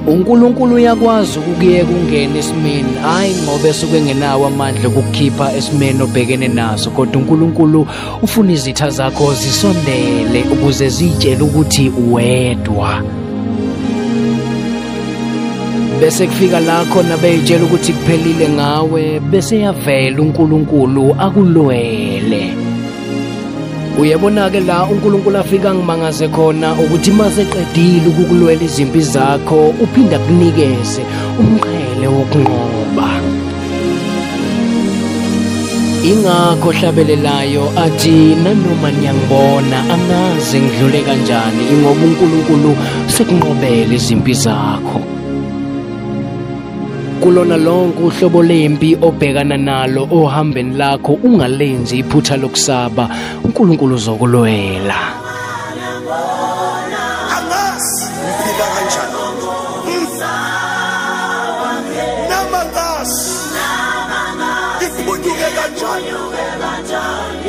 uNkulunkulu uyakwazi ukuyeka ungene esimeni, hayi ngoba esuke engenawo amandla okukukhipha esimeni obhekene naso, kodwa uNkulunkulu ufuna izitha zakho zisondele ukuze zitshele ukuthi uwedwa. Bese kufika la khona beyitshela ukuthi kuphelile ngawe, bese yavela uNkulunkulu akulwele. Uyabona-ke la uNkulunkulu afika ngimangaze khona ukuthi maseqedile ukukulwela izimpi zakho uphinda kunikeze umqhele wokunqoba. Ingakho hlabelelayo athi nanoma niyangibona angaze ngidlule kanjani, ingoba uNkulunkulu sekunqobele izimpi zakho. Kulona lonke uhlobo lempi obhekana nalo ohambeni lakho, ungalenzi iphutha lokusaba, uNkulunkulu uzokulwela. Angazi uphila kanjani, namangazi ifuduke kanjani.